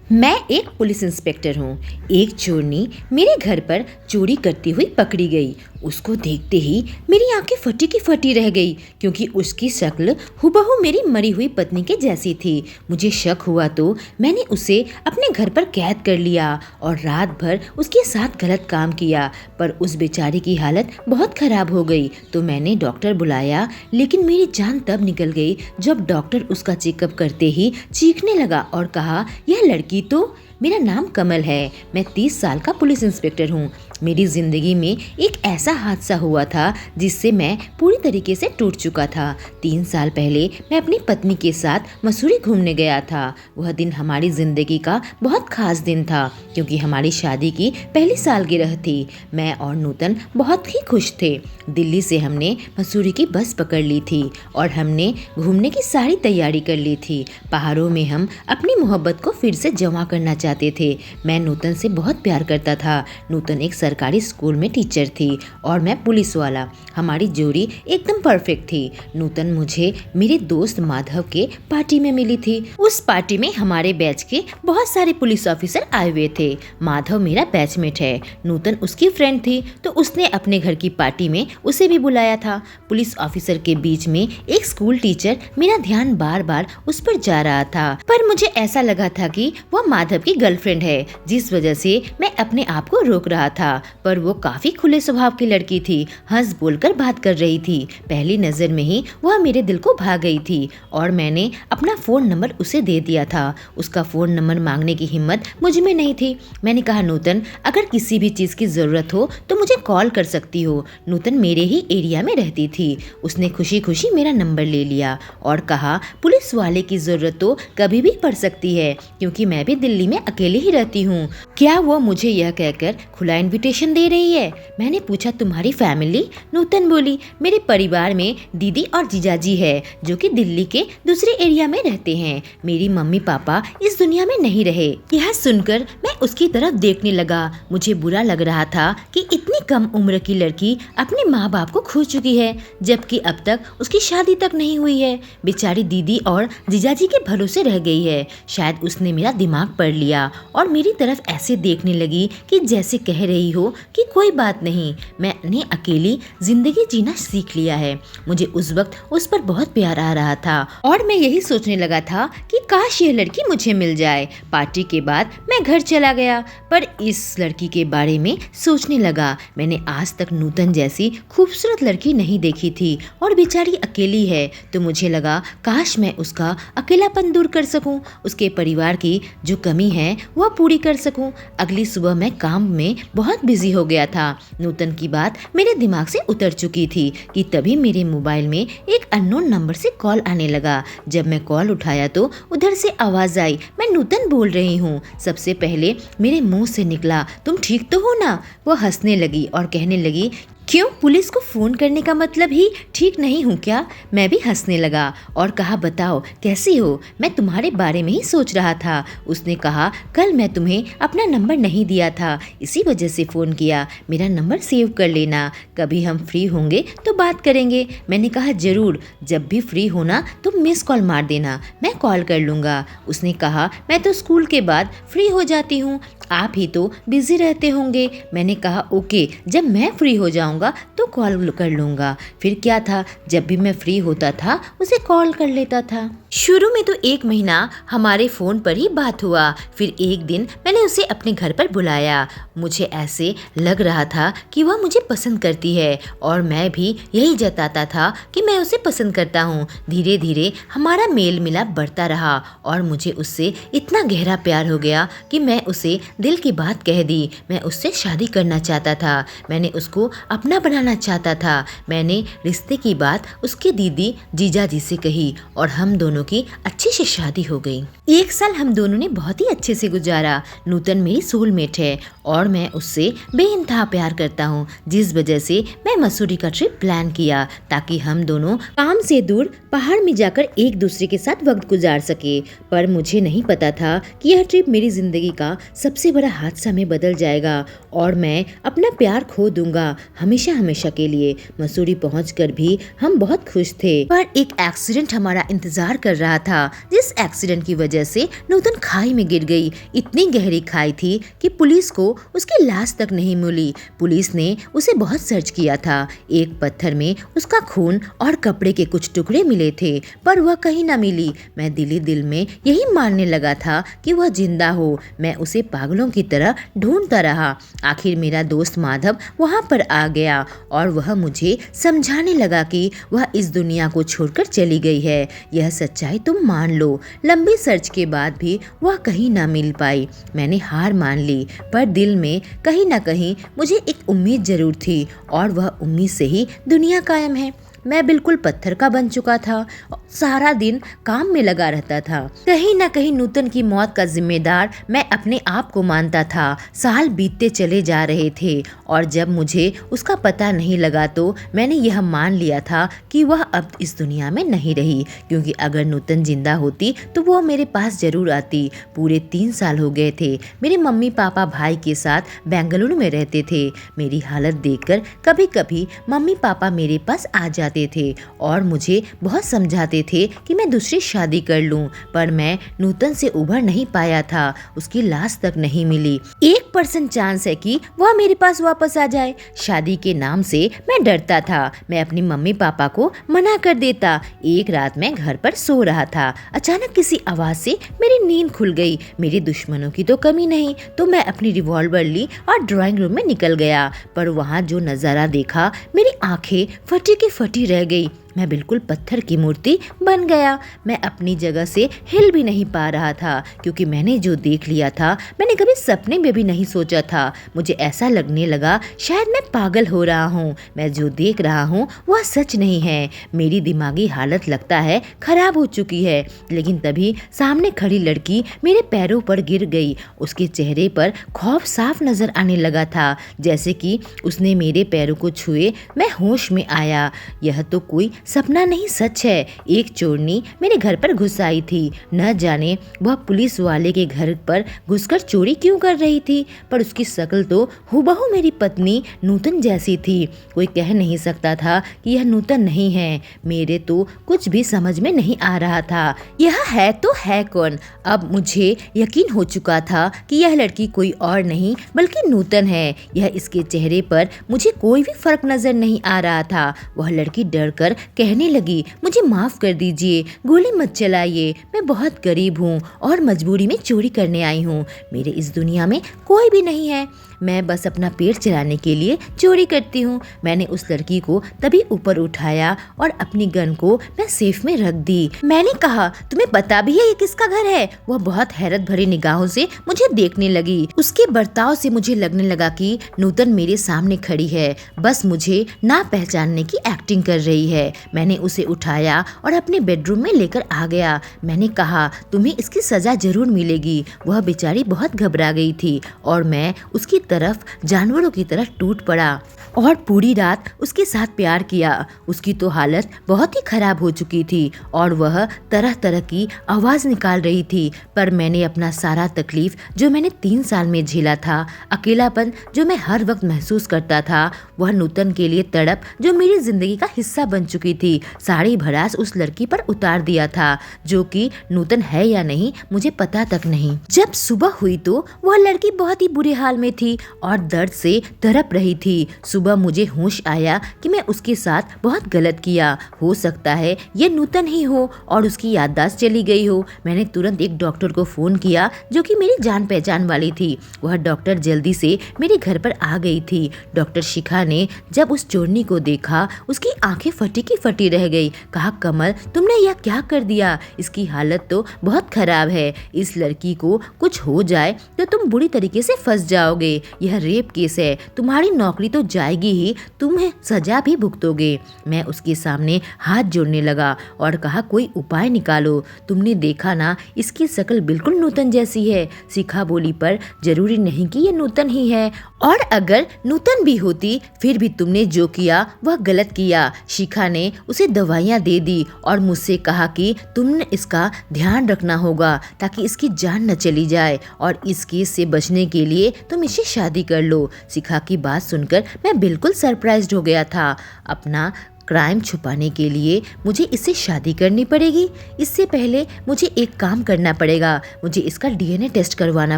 मैं एक police inspector हूँ। एक चोरनी मेरे घर पर चोरी करती हुई पकड़ी गई। उसको देखते ही मेरी आंखें फटी की फटी रह गई, क्योंकि उसकी शक्ल हुबहू मेरी मरी हुई पत्नी के जैसी थी। मुझे शक हुआ तो मैंने उसे अपने घर पर कैद कर लिया और रात भर उसके साथ गलत काम किया। पर उस बेचारी की हालत बहुत खराब हो गई तो मैंने डॉक्टर बुलाया, लेकिन मेरी जान तब निकल गई जब डॉक्टर उसका चेकअप करते ही चीखने लगा और कहा, यह लड़की तो। मेरा नाम कमल है। मैं 30 साल का पुलिस इंस्पेक्टर हूँ। मेरी जिंदगी में एक ऐसा हादसा हुआ था जिससे मैं पूरी तरीके से टूट चुका था। 3 साल पहले मैं अपनी पत्नी के साथ मसूरी घूमने गया था। वह दिन हमारी जिंदगी का बहुत खास दिन था, क्योंकि हमारी शादी की पहली सालगिरह थी। मैं और नूतन बहुत ही खुश थे। दिल्ली से हमने मसूरी की बस पकड़ ली थी और हमने घूमने की सारी तैयारी कर ली थी। पहाड़ों में हम अपनी मोहब्बत को फिर से जमा करना चाहते थे। मैं नूतन से बहुत प्यार करता था। नूतन एक सरकारी स्कूल में टीचर थी और मैं पुलिस वाला। हमारी जोड़ी एकदम परफेक्ट थी। नूतन मुझे मेरे दोस्त माधव के पार्टी में मिली थी। उस पार्टी में हमारे बैच के बहुत सारे पुलिस ऑफिसर आए हुए थे। माधव मेरा बैचमेट है, नूतन उसकी फ्रेंड थी, तो उसने अपने घर की पार्टी में उसे भी बुलाया था। पुलिस ऑफिसर के बीच में एक स्कूल टीचर, मेरा ध्यान बार बार उस पर जा रहा था, पर मुझे ऐसा लगा था कि वह माधव की गर्लफ्रेंड है, जिस वजह से मैं अपने आप को रोक रहा था। पर वो काफी खुले स्वभाव की लड़की थी, हंस बोलकर बात कर रही थी। पहली नजर में ही वह मेरे दिल को भा गई थी और मैंने अपना फोन नंबर उसे दे दिया था। उसका फोन नंबर मांगने की हिम्मत मुझ में नहीं थी। मैंने कहा, नूतन, अगर किसी भी चीज की जरूरत हो तो मुझे कॉल कर सकती हो। नूतन मेरे ही एरिया में रहती थी। उसने खुशी खुशी मेरा नंबर ले लिया और कहा, पुलिस वाले की जरूरत तो कभी भी पड़ सकती है, क्योंकि मैं भी दिल्ली में अकेले ही रहती हूँ। क्या वो मुझे यह कहकर खुला इनविटेशन दे रही है? मैंने पूछा, तुम्हारी फैमिली? नूतन बोली, मेरे परिवार में दीदी और जीजाजी है, जो कि दिल्ली के दूसरे एरिया में रहते हैं। मेरी मम्मी पापा इस दुनिया में नहीं रहे। यह सुनकर मैं उसकी तरफ देखने लगा। मुझे बुरा लग रहा था कि इतनी कम उम्र की लड़की अपने माँ बाप को खो चुकी है, जबकि अब तक उसकी शादी तक नहीं हुई है। बेचारी दीदी और जीजाजी के भरोसे रह गई है। शायद उसने मेरा दिमाग पढ़ लिया और मेरी तरफ ऐसे देखने लगी कि जैसे कह रही हो कि कोई बात नहीं, मैंने अकेली जिंदगी जीना सीख लिया है। मुझे उस वक्त उस पर बहुत प्यार आ रहा था और मैं यही सोचने लगा था कि काश यह लड़की मुझे मिल जाए। पार्टी के बाद मैं घर चला गया, पर इस लड़की के बारे में सोचने लगा। मैंने आज तक नूतन जैसी खूबसूरत लड़की नहीं देखी थी और बेचारी अकेली है, तो मुझे लगा काश मैं उसका अकेलापन दूर कर सकूं, उसके परिवार की जो कमी है वह पूरी कर सकूं। अगली सुबह मैं काम में बहुत बिजी हो गया था। नूतन की बात मेरे दिमाग से उतर चुकी थी कि तभी मेरे मोबाइल में एक अननोन नंबर से कॉल आने लगा। जब मैं कॉल उठाया तो उधर से आवाज आई, मैं नूतन बोल रही हूँ। सबसे पहले मेरे मुंह से निकला, तुम ठीक तो हो ना? वो हंसने लगी और कहने लगी, क्यों, पुलिस को फोन करने का मतलब ही ठीक नहीं हूँ क्या? मैं भी हंसने लगा और कहा, बताओ कैसी हो, मैं तुम्हारे बारे में ही सोच रहा था। उसने कहा, कल मैं तुम्हें अपना नंबर नहीं दिया था, इसी वजह से फ़ोन किया। मेरा नंबर सेव कर लेना, कभी हम फ्री होंगे तो बात करेंगे। मैंने कहा, ज़रूर, जब भी फ्री होना तुम मिस कॉल मार देना, मैं कॉल कर लूँगा। उसने कहा, मैं तो स्कूल के बाद फ्री हो जाती हूँ, आप ही तो बिजी रहते होंगे। मैंने कहा, ओके, जब मैं फ्री हो जाऊंगा तो कॉल कर लूंगा। फिर क्या था, जब भी मैं फ्री होता था उसे कॉल कर लेता था। शुरू में तो 1 महीना हमारे फोन पर ही बात हुआ। फिर एक दिन मैंने उसे अपने घर पर बुलाया। मुझे ऐसे लग रहा था कि वह मुझे पसंद करती है और मैं भी यही जताता था कि मैं उसे पसंद करता हूँ। धीरे धीरे हमारा मेल मिलाप बढ़ता रहा और मुझे उससे इतना गहरा प्यार हो गया कि मैं उसे दिल की बात कह दी। मैं उससे शादी करना चाहता था, मैंने उसको अपना बनाना चाहता था। मैंने रिश्ते की बात उसके दीदी जीजा जी से कही और हम दोनों की अच्छे से शादी हो गई। 1 साल हम दोनों ने बहुत ही अच्छे से गुजारा। नूतन मेरी सोलमेट है और मैं उससे बेइंतहा प्यार करता हूँ, जिस वजह से मैं मसूरी का ट्रिप प्लान किया ताकि हम दोनों काम से दूर पहाड़ में जाकर एक दूसरे के साथ वक्त गुजार सके। पर मुझे नहीं पता था कि यह ट्रिप मेरी जिंदगी का सबसे बड़ा हादसा में बदल जाएगा और मैं अपना प्यार खो दूंगा। हमें हमेशा हमेशा के लिए। मसूरी पहुंचकर भी हम बहुत खुश थे, पर एक एक्सीडेंट हमारा इंतजार कर रहा था, जिस एक्सीडेंट की वजह से नूतन खाई में गिर गई। इतनी गहरी खाई थी कि पुलिस को उसकी लाश तक नहीं मिली। पुलिस ने उसे बहुत सर्च किया था। एक पत्थर में उसका खून और कपड़े के कुछ टुकड़े मिले थे, पर वह कहीं न मिली। मैं दिली दिल में यही मानने लगा था कि वह जिंदा हो। मैं उसे पागलों की तरह ढूंढता रहा। आखिर मेरा दोस्त माधव वहां पर आ गया और वह मुझे समझाने लगा कि वह इस दुनिया को छोड़कर चली गई है। यह सच्चाई तुम मान लो। लंबी सर्च के बाद भी वह कहीं ना मिल पाई। मैंने हार मान ली, पर दिल में कहीं ना कहीं मुझे एक उम्मीद जरूर थी, और वह उम्मीद से ही दुनिया कायम है। मैं बिल्कुल पत्थर का बन चुका था, सारा दिन काम में लगा रहता था। कहीं ना कहीं नूतन की मौत का जिम्मेदार मैं अपने आप को मानता था। साल बीतते चले जा रहे थे, और जब मुझे उसका पता नहीं लगा तो मैंने यह मान लिया था कि वह अब इस दुनिया में नहीं रही, क्योंकि अगर नूतन जिंदा होती तो वह मेरे पास जरूर आती। पूरे 3 साल हो गए थे। मेरे मम्मी पापा भाई के साथ बेंगलुरु में रहते थे। मेरी हालत देखकर कभी कभी मम्मी पापा मेरे पास आ जाते थे और मुझे बहुत समझाते थे कि मैं दूसरी शादी कर लूं, पर मैं नूतन से उभर नहीं पाया था। उसकी लाश तक नहीं मिली। 1% चांस है कि वह मेरे पास वापस आ जाए। शादी के नाम से मैं डरता था। मैं अपनी मम्मी पापा को मना कर देता। एक रात मैं घर पर सो रहा था। अचानक किसी आवाज से मेरी नींद खुल गई। मेरे दुश्मनों की तो कमी नहीं, तो मैं अपनी रिवॉल्वर ली और ड्राइंग रूम में निकल गया। पर वहाँ जो नजारा देखा, मेरी आंखें फटी की फटी रह गई। मैं बिल्कुल पत्थर की मूर्ति बन गया। मैं अपनी जगह से हिल भी नहीं पा रहा था, क्योंकि मैंने जो देख लिया था मैंने कभी सपने में भी नहीं सोचा था। मुझे ऐसा लगने लगा शायद मैं पागल हो रहा हूँ। मैं जो देख रहा हूँ वह सच नहीं है। मेरी दिमागी हालत लगता है खराब हो चुकी है। लेकिन तभी सामने खड़ी लड़की मेरे पैरों पर गिर गई। उसके चेहरे पर खौफ साफ नजर आने लगा था। जैसे कि उसने मेरे पैरों को छुए मैं होश में आया। यह तो कोई सपना नहीं, सच है। एक चोरनी मेरे घर पर घुस आई थी। न जाने वह पुलिस वाले के घर पर घुसकर चोरी क्यों कर रही थी, पर उसकी शक्ल तो हूबहू मेरी पत्नी नूतन जैसी थी। कोई कह नहीं सकता था कि यह नूतन नहीं है। मेरे तो कुछ भी समझ में नहीं आ रहा था। यह है तो है कौन? अब मुझे यकीन हो चुका था कि यह लड़की कोई और नहीं बल्कि नूतन है। यह इसके चेहरे पर मुझे कोई भी फर्क नजर नहीं आ रहा था। वह लड़की डरकर कहने लगी, मुझे माफ कर दीजिए, गोली मत चलाइए। मैं बहुत गरीब हूँ और मजबूरी में चोरी करने आई हूँ। मेरे इस दुनिया में कोई भी नहीं है। मैं बस अपना पेट चलाने के लिए चोरी करती हूँ। मैंने उस लड़की को तभी ऊपर उठाया और अपनी गन को मैं सेफ में रख दी। मैंने कहा, तुम्हें पता भी है ये किसका घर है? वह बहुत हैरत भरी निगाहों से मुझे देखने लगी। उसके बर्ताव से मुझे लगने लगा कि नूतन मेरे सामने खड़ी है, बस मुझे ना पहचानने की एक्टिंग कर रही है। मैंने उसे उठाया और अपने बेडरूम में लेकर आ गया। मैंने कहा, तुम्हें इसकी सजा जरूर मिलेगी। वह बेचारी बहुत घबरा गई थी और मैं उसकी तरफ जानवरों की तरह टूट पड़ा और पूरी रात उसके साथ प्यार किया। उसकी तो हालत बहुत ही खराब हो चुकी थी और वह तरह तरह की आवाज निकाल रही थी, पर मैंने अपना सारा तकलीफ जो मैंने 3 साल में झेला था, अकेलापन जो मैं हर वक्त महसूस करता था, वह नूतन के लिए तड़प जो मेरी जिंदगी का हिस्सा बन चुकी थी, सारी भड़ास उस लड़की पर उतार दिया था, जो कि नूतन है या नहीं मुझे पता तक नहीं। जब सुबह हुई तो वह लड़की बहुत ही बुरे हाल में थी और दर्द से तड़प रही थी। सुबह मुझे होश आया कि मैं उसके साथ बहुत गलत किया। हो सकता है ये नूतन ही हो और उसकी याददाश्त चली गई हो। मैंने तुरंत एक डॉक्टर को फोन किया जो कि मेरी जान पहचान वाली थी। वह डॉक्टर जल्दी से मेरे घर पर आ गई थी। डॉक्टर शिखा ने जब उस चोरनी को देखा, उसकी आंखें फटी की फटी रह गई। कहा, कमल, तुमने यह क्या कर दिया? इसकी हालत तो बहुत खराब है। इस लड़की को कुछ हो जाए तो तुम बुरी तरीके से फंस जाओगे। यह रेप केस है, तुम्हारी नौकरी तो जाएगी ही, तुम्हें सजा भी भुगतोगे। मैं उसके सामने हाथ जोड़ने लगा और कहा, कोई उपाय निकालो। तुमने देखा ना, इसकी शक्ल बिल्कुल नूतन जैसी है। शिखा बोली, पर जरूरी नहीं कि ये नूतन ही है, और अगर नूतन भी होती फिर भी तुमने जो किया वह गलत किया। शिखा ने उसे दवाइयाँ दे दी और मुझसे कहा कि तुमने इसका ध्यान रखना होगा ताकि इसकी जान न चली जाए और इस केस से बचने के लिए तुम इससे शादी कर लो। शिखा की बात सुनकर मैं बिल्कुल सरप्राइज्ड हो गया था। अपना क्राइम छुपाने के लिए मुझे इससे शादी करनी पड़ेगी। इससे पहले मुझे एक काम करना पड़ेगा, मुझे इसका डीएनए टेस्ट करवाना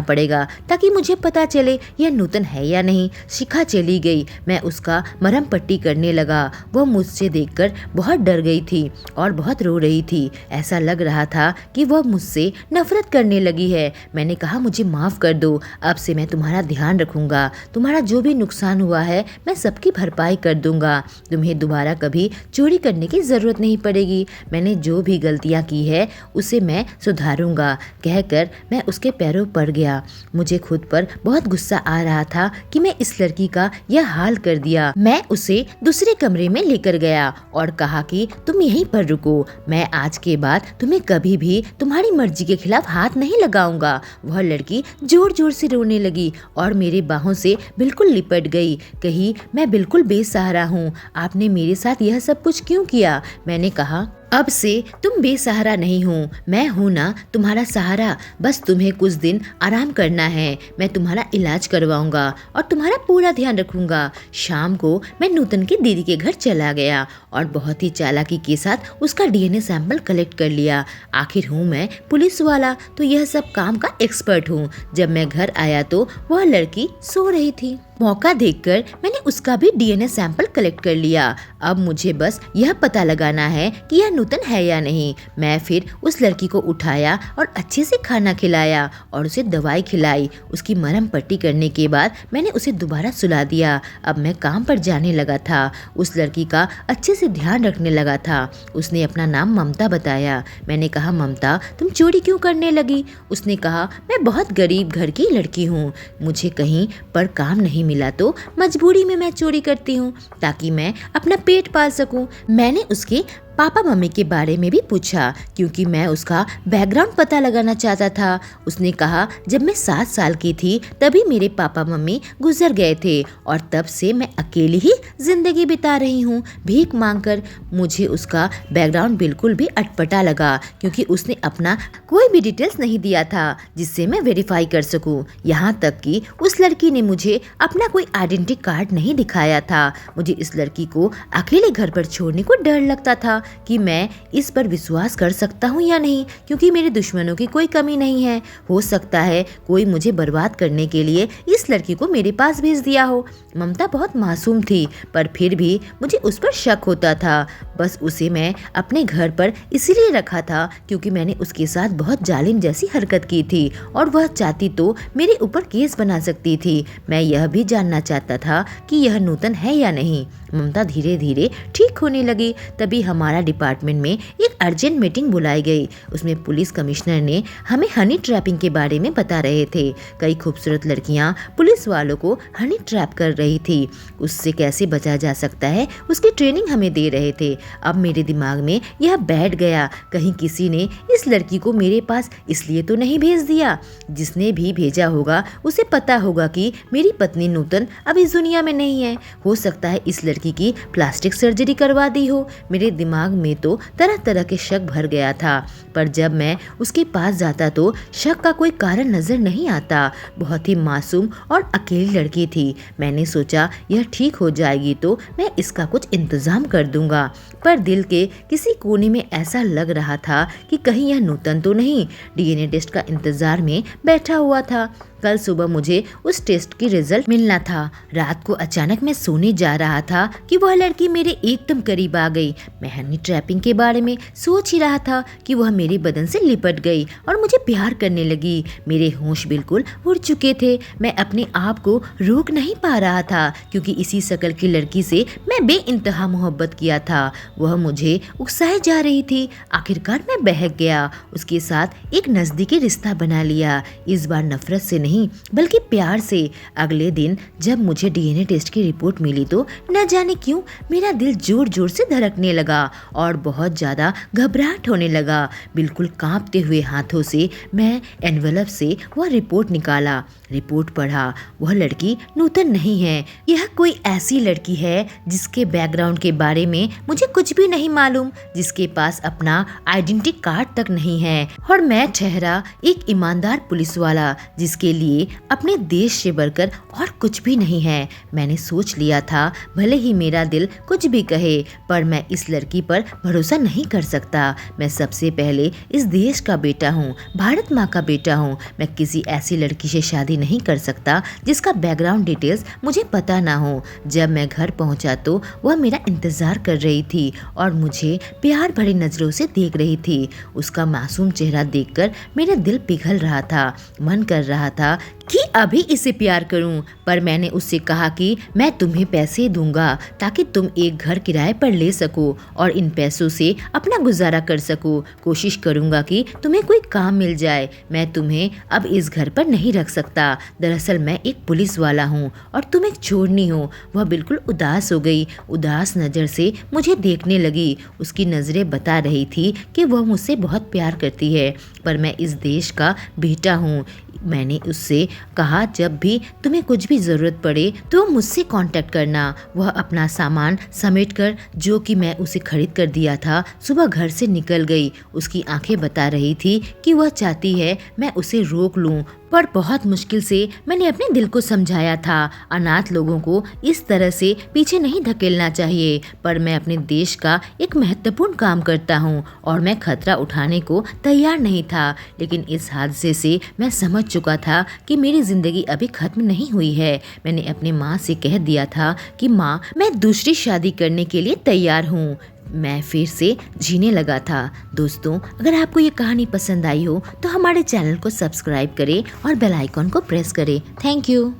पड़ेगा ताकि मुझे पता चले यह नूतन है या नहीं। शिखा चली गई। मैं उसका मरहम पट्टी करने लगा। वह मुझसे देखकर बहुत डर गई थी और बहुत रो रही थी। ऐसा लग रहा था कि वह मुझसे नफरत करने लगी है। मैंने कहा मुझे माफ़ कर दो, अब से मैं तुम्हारा ध्यान रखूंगा। तुम्हारा जो भी नुकसान हुआ है मैं सबकी भरपाई कर दूंगा। तुम्हें दोबारा कभी चोरी करने की जरूरत नहीं पड़ेगी। मैंने जो भी गलतियां की है उसे मैं सुधारूंगा, कहकर मैं उसके पैरों पड़ गया। मुझे खुद पर बहुत गुस्सा आ रहा था कि मैं इस लड़की का यह हाल कर दिया। मैं उसे दूसरे कमरे में लेकर गया और कहा कि तुम यहीं पर रुको, मैं आज के बाद तुम्हें कभी भी तुम्हारी मर्जी के खिलाफ हाथ नहीं लगाऊंगा। वह लड़की जोर जोर से रोने लगी और मेरे बाहों से बिल्कुल लिपट गई। कही मैं बिल्कुल बेसहारा हूँ, आपने मेरे साथ यह सब कुछ क्यों किया? मैंने कहा अब से तुम बेसहारा नहीं हो, मैं हूँ ना तुम्हारा सहारा। बस तुम्हें कुछ दिन आराम करना है, मैं तुम्हारा इलाज करवाऊंगा और तुम्हारा पूरा ध्यान रखूंगा। शाम को मैं नूतन की दीदी के घर चला गया और बहुत ही चालाकी के साथ उसका डीएनए सैंपल कलेक्ट कर लिया। आखिर हूँ मैं पुलिस वाला तो यह सब काम का एक्सपर्ट हूँ। जब मैं घर आया तो वह लड़की सो रही थी। मौका देखकर मैंने उसका भी डीएनए सैंपल कलेक्ट कर लिया। अब मुझे बस यह पता लगाना है कि यह नूतन है या नहीं। मैं फिर उस लड़की को उठाया और अच्छे से खाना खिलाया और उसे दवाई खिलाई। उसकी मरहम पट्टी करने के बाद मैंने उसे दोबारा सुला दिया। अब मैं काम पर जाने लगा था। उस लड़की का अच्छे से ध्यान रखने लगा था। उसने अपना नाम ममता बताया। मैंने कहा ममता तुम चोरी क्यों करने लगी? उसने कहा मैं बहुत गरीब घर की लड़की हूँ, मुझे कहीं पर काम नहीं मिला तो मजबूरी में मैं चोरी करती हूँ ताकि मैं अपना पेट पाल सकूं। मैंने उसके पापा मम्मी के बारे में भी पूछा क्योंकि मैं उसका बैकग्राउंड पता लगाना चाहता था। उसने कहा जब मैं 7 साल की थी तभी मेरे पापा मम्मी गुजर गए थे और तब से मैं अकेली ही जिंदगी बिता रही हूँ भीख मांगकर। मुझे उसका बैकग्राउंड बिल्कुल भी अटपटा लगा क्योंकि उसने अपना कोई भी डिटेल्स नहीं दिया था जिससे मैं वेरीफाई कर सकूँ। यहाँ तक कि उस लड़की ने मुझे अपना कोई आइडेंटिटी कार्ड नहीं दिखाया था। मुझे इस लड़की को अकेले घर पर छोड़ने को डर लगता था कि मैं इस पर विश्वास कर सकता हूँ या नहीं, क्योंकि मेरे दुश्मनों की कोई कमी नहीं है। हो सकता है कोई मुझे बर्बाद करने के लिए इस लड़की को मेरे पास भेज दिया हो। ममता बहुत मासूम थी पर फिर भी मुझे उस पर शक होता था। बस उसे मैं अपने घर पर इसीलिए रखा था क्योंकि मैंने उसके साथ बहुत जालिम जैसी हरकत की थी और वह चाहती तो मेरे ऊपर केस बना सकती थी। मैं यह भी जानना चाहता था कि यह नूतन है या नहीं। ममता धीरे धीरे ठीक होने लगी। तभी हमारा डिपार्टमेंट में एक अर्जेंट मीटिंग बुलाई गई। उसमें पुलिस कमिश्नर ने हमें हनी ट्रैपिंग के बारे में बता रहे थे। कई खूबसूरत लड़कियां पुलिस वालों को हनी ट्रैप कर रही थी, उससे कैसे बचा जा सकता है उसकी ट्रेनिंग हमें दे रहे थे। अब मेरे दिमाग में यह बैठ गया, कहीं किसी ने इस लड़की को मेरे पास इसलिए तो नहीं भेज दिया। जिसने भी भेजा होगा उसे पता होगा कि मेरी पत्नी नूतन अब इस दुनिया में नहीं है। हो सकता है इस लड़की की प्लास्टिक सर्जरी करवा दी हो। मेरे दिमाग में तो तरह तरह के शक भर गया था, पर जब मैं उसके पास जाता तो शक का कोई कारण नजर नहीं आता। बहुत ही मासूम और अकेली लड़की थी। मैंने सोचा यह ठीक हो जाएगी तो मैं इसका कुछ इंतजाम कर दूंगा, पर दिल के किसी कोने में ऐसा लग रहा था कि कहीं यह नूतन तो नहीं। डीएनए टेस्ट का इंतजार में बैठा हुआ था। कल सुबह मुझे उस टेस्ट की रिजल्ट मिलना था। रात को अचानक मैं सोने जा रहा था कि वह लड़की मेरे एकदम करीब आ गई। मैं हनी ट्रैपिंग के बारे में सोच ही रहा था कि वह मेरे बदन से लिपट गई और मुझे प्यार करने लगी। मेरे होश बिल्कुल उड़ चुके थे। मैं अपने आप को रोक नहीं पा रहा था क्योंकि इसी शक्ल की लड़की से मैं बेइंतहा मोहब्बत किया था। वह मुझे उकसाए जा रही थी। आखिरकार मैं बहक गया। उसके साथ एक नजदीकी रिश्ता बना लिया, इस बार नफरत से नहीं बल्कि प्यार से। अगले दिन जब मुझे डीएनए टेस्ट की रिपोर्ट मिली तो न जाने क्यों मेरा दिल जोर जोर से धड़कने लगा और बहुत ज्यादा घबराहट होने लगा। बिल्कुल कांपते हुए हाथों से मैं एनवेलप से वह रिपोर्ट निकाला। रिपोर्ट पढ़ा। वह लड़की नूतन नहीं है। यह कोई ऐसी लड़की है जिसके बैकग्राउंड के बारे में मुझे कुछ भी नहीं मालूम, जिसके पास अपना आइडेंटिटी कार्ड तक नहीं है। और मैं ठहरा एक ईमानदार पुलिस वाला जिसके लिए अपने देश से बढ़कर और कुछ भी नहीं है। मैंने सोच लिया था भले ही मेरा दिल कुछ भी कहे, पर मैं इस लड़की पर भरोसा नहीं कर सकता। मैं सबसे पहले इस देश का बेटा हूँ, भारत माँ का बेटा हूँ। मैं किसी ऐसी लड़की से शादी नहीं कर सकता जिसका बैकग्राउंड डिटेल्स मुझे पता ना हो। जब मैं घर पहुंचा तो वह मेरा इंतजार कर रही थी और मुझे प्यार भरी नजरों से देख रही थी। उसका मासूम चेहरा देखकर मेरा दिल पिघल रहा था। मन कर रहा था कि अभी इसे प्यार करूं, पर मैंने उससे कहा कि मैं तुम्हें पैसे दूंगा ताकि तुम एक घर किराए पर ले सको और इन पैसों से अपना गुजारा कर सको। कोशिश करूंगा कि तुम्हें कोई काम मिल जाए। मैं तुम्हें अब इस घर पर नहीं रख सकता। दरअसल मैं एक पुलिस वाला हूँ और तुम एक चोरनी हो। वह बिल्कुल उदास हो गई। उदास नज़र से मुझे देखने लगी। उसकी नज़रें बता रही थी कि वह मुझसे बहुत प्यार करती है, पर मैं इस देश का बेटा हूँ। मैंने उससे कहा जब भी तुम्हें कुछ भी ज़रूरत पड़े तो मुझसे कांटेक्ट करना। वह अपना सामान समेटकर, जो कि मैं उसे खरीद कर दिया था, सुबह घर से निकल गई। उसकी आंखें बता रही थी कि वह चाहती है मैं उसे रोक लूं, पर बहुत मुश्किल से मैंने अपने दिल को समझाया था अनाथ लोगों को इस तरह से पीछे नहीं धकेलना चाहिए। पर मैं अपने देश का एक महत्वपूर्ण काम करता हूँ और मैं खतरा उठाने को तैयार नहीं था। लेकिन इस हादसे से मैं समझ चुका था कि मेरी जिंदगी अभी खत्म नहीं हुई है। मैंने अपनी माँ से कह दिया था कि माँ, मैं दूसरी शादी करने के लिए तैयार हूँ। मैं फिर से जीने लगा था। दोस्तों, अगर आपको ये कहानी पसंद आई हो तो हमारे चैनल को सब्सक्राइब करें और बेल आइकॉन को प्रेस करें। Thank you.